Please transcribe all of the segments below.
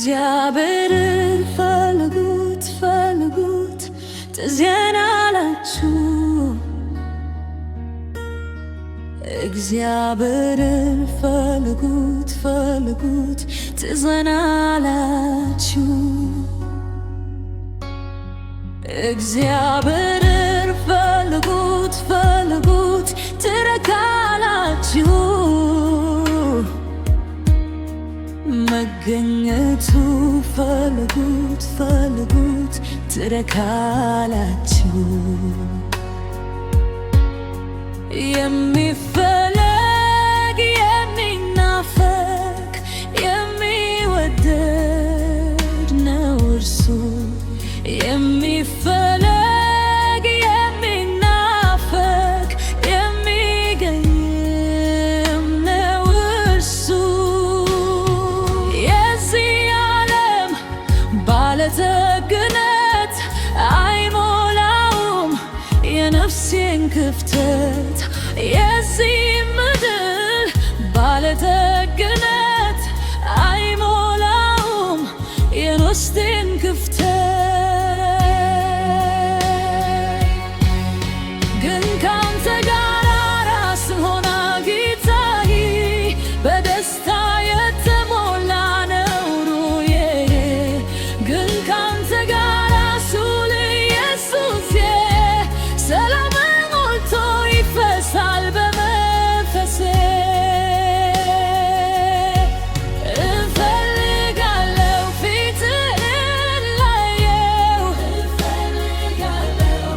እግዚአብሔርን ፈልጉት ፈልጉት ትዘናላችሁ። እግዚአብሔርን ፈልጉት ፈልጉት ትዘናላችሁ። እግዚአብሔርን ፈልጉት ፈልጉት ትረካላችሁ። መገኘቱ ፈልጉት ፈልጉት ትረካላችሁ። የሚፈለግ የሚናፈቅ የሚወደድ ነው እርሱ። የሚፈለግ የሚናፈቅ የሚገኝም ነው እርሱ። የዚህ ዓለም ባለጠግነት አይሞላውም የነፍሴን ክፍተት። የዚህ ምድር ባለጠግነት አይሞላውም የነፍሴን ክፍተት። ግን ካንተ ጋር ራስን ሆና ጌታዬ በደስታ የተሞላ ነው ኑሮዬ። ግን ካንተ ጋር ስውል ኢየሱሴ ሰላም ሞልቶ ይፈሳል በመንፈሴ። እፈልጋለሁ ፊትህን ላየው፣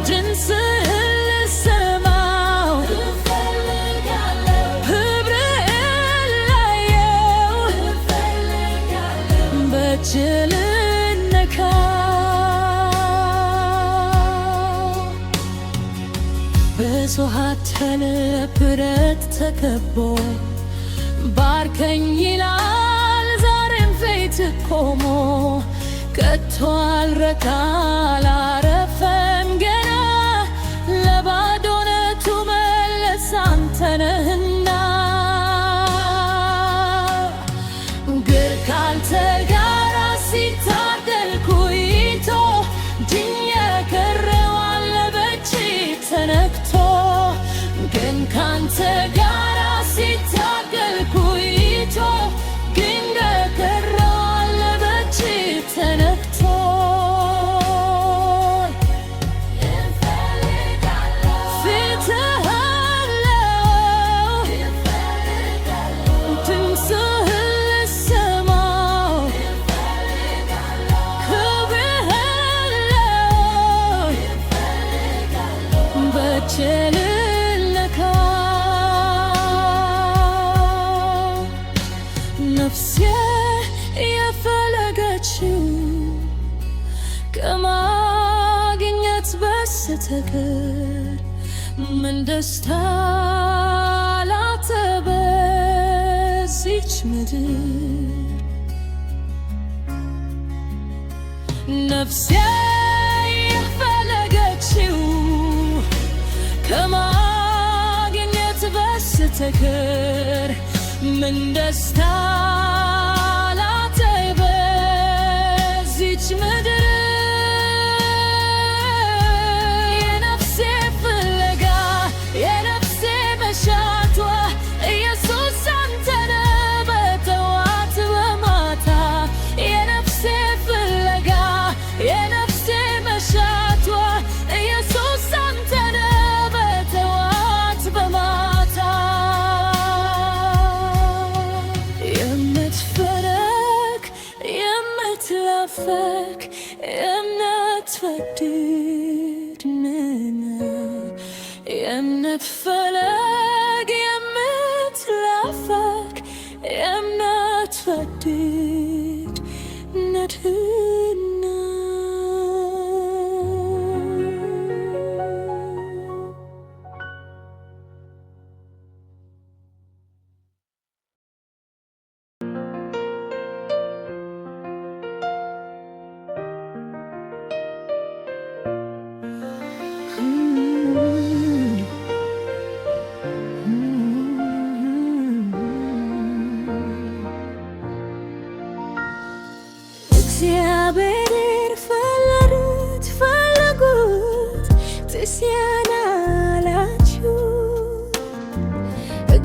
ድምፅህን ልሰማው፣ ክብርህን ላየው፣ በእጅህ ልነካው። በእሾህ ብረት ተከቦ ባርከኝ ይላል ዛሬም ፊትህ ቆሞ። ከቶ አልረካ አላረፈም ገና ለባዶነቱ መለስ አንተ ነህና። ግን ካንተ ጋር ሲታደል ቆይቶ ድኜ ቀረዋል በእጅ ተነክቶ። ግን ካንተ ጋር ሲታገል ቆይቶ ግን ቀረዋል በእጅ ተነክቶ። ፊትህ አለው ድምፅህን ልሰማው፣ ክብርህን ላየው፣ በእጅህ ልነካው። ነፍሴ የፈለገችው ከማግኘት በስተቀር ምን ደስታ አላት በዚች ምድር። ነፍሴ የፈለገችው ከማግኘት በስተቀር ምን ደስታ አላት በዚች ምድር። የነፍሴ ፍለጋ የነፍሴ መሻቷ ኢየሱስ አንተ ነህ በጠዋት በማታ። የነፍሴ ፍለጋ የነፍሴ መሻቷ ኢየሱስ አንተ ነህ በጠዋት በማታ። የምትፈለግ የምትናፈቅ የእምነት ወዲድ ነህ። የእምነት ፈለግ የምትናፈቅ የእምነት ወዲድ ነህና።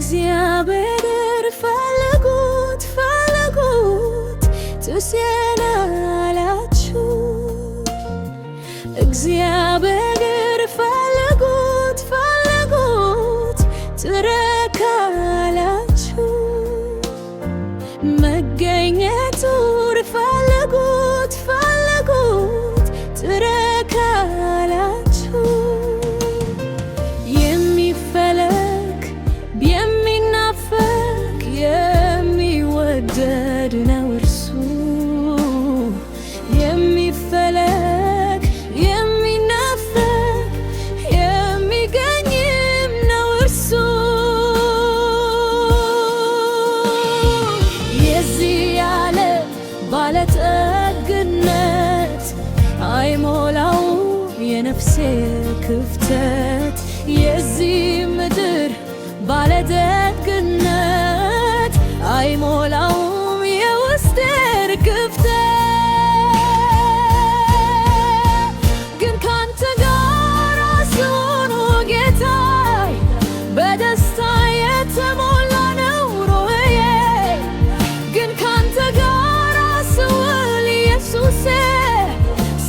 እግዚአብሔር ፈልጉት ፈልጉት ትሰናላችሁ። እግዚአብሔር ፈልጉት ፈልጉት ትረካላችሁ። መገኘቱን ፈልጉት ፈልጉት ትረካላችሁ። የሚፈለግ የሚናፈቅ የሚወደድ ነው እርሱ። የሚፈለግ የሚናፈቅ የሚገኝም ነው እርሱ። የዚህ ዓለም ባለጠግነት አይሞላው የነፍሴ ክፍተት። የዚህ ምድር ባለጠግነት አይሞላውም የውስጤን ክፍተት። ግን ካንተ ጋር ስሆን ጌታዬ በደስታ የተሞላ ነው ኑሮዬ። ግን ካንተ ጋር ስውል ኢየሱሴ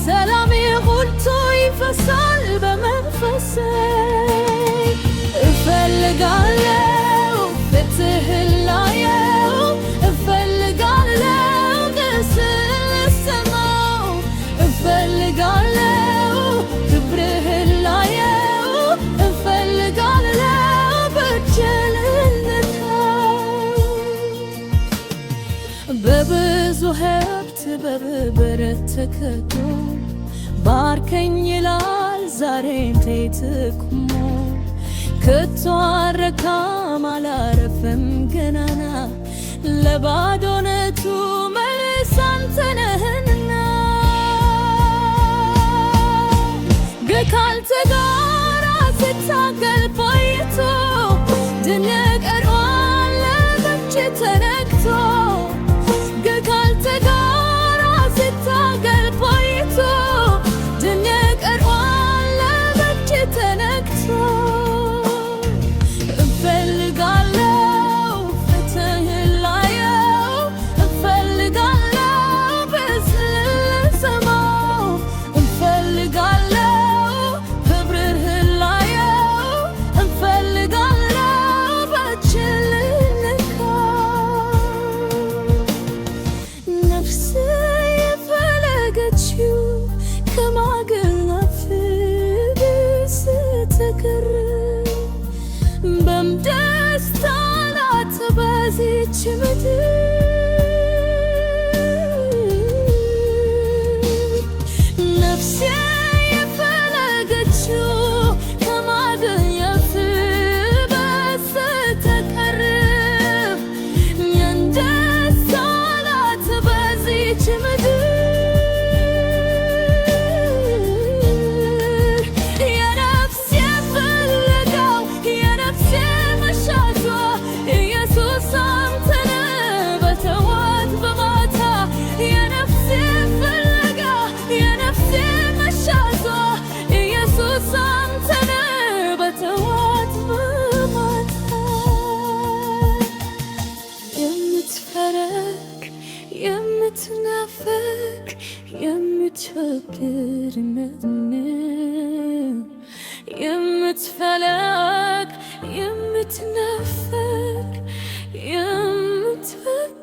ሰላሜ ሞልቶ ይፈሳል በመንፈሴ። እፈልጋለሁ ፍትህን ላየው፣ እፈልጋለሁ ቃልህን ልሰማው፣ እፈልጋለሁ ክብርህን ላየው፣ እፈልጋለሁ በእጅህ ልነካው። በብዙ ሀብት በብረት ተከቶ ባርከኝ ይላል ዛሬም ተይትኩሞ። ከቶ አልረካም አላረፈም ገናና፣ ለባዶነቱ መልስ አንተ ነህና። ግን ካንተ ጋር ስታገል ቆይቶ ድል ቀርቧል በእጅ ተነክቶ። ግን ካንተ ጋር ስታገል ቆይቶ ድል ቀርቧል በእጅ ተነክቶ። እፈልጋለሁ ፍትህን ላየው፣ እፈልጋለሁ በስልህ ልሰማው፣ እፈልጋለሁ ክብርህን ላየው፣ እፈልጋለሁ በእጅህ ልነካው። ነፍሴ የፈለገችው ከማግኘት በስተቀር በደስታ ናት በዚች ምድር። ነፍሴ የፈለገችው ከማግኘት በስተቀር ደስታ ናት በዚች ምድር። የነፍሴ ፍለጋው የነፍሴ መሻቷ ኢየሱስ አንተ ነህ በጠዋት በማታ። የነፍሴ ፍለጋ የነፍሴ መሻቷ ኢየሱስ አንተ ነህ በጠዋት በማታ። የምትፈረግ የምትናፈቅ የምትወድድ ነህ። የምትፈለግ የምትናፈቅ የምትወድድ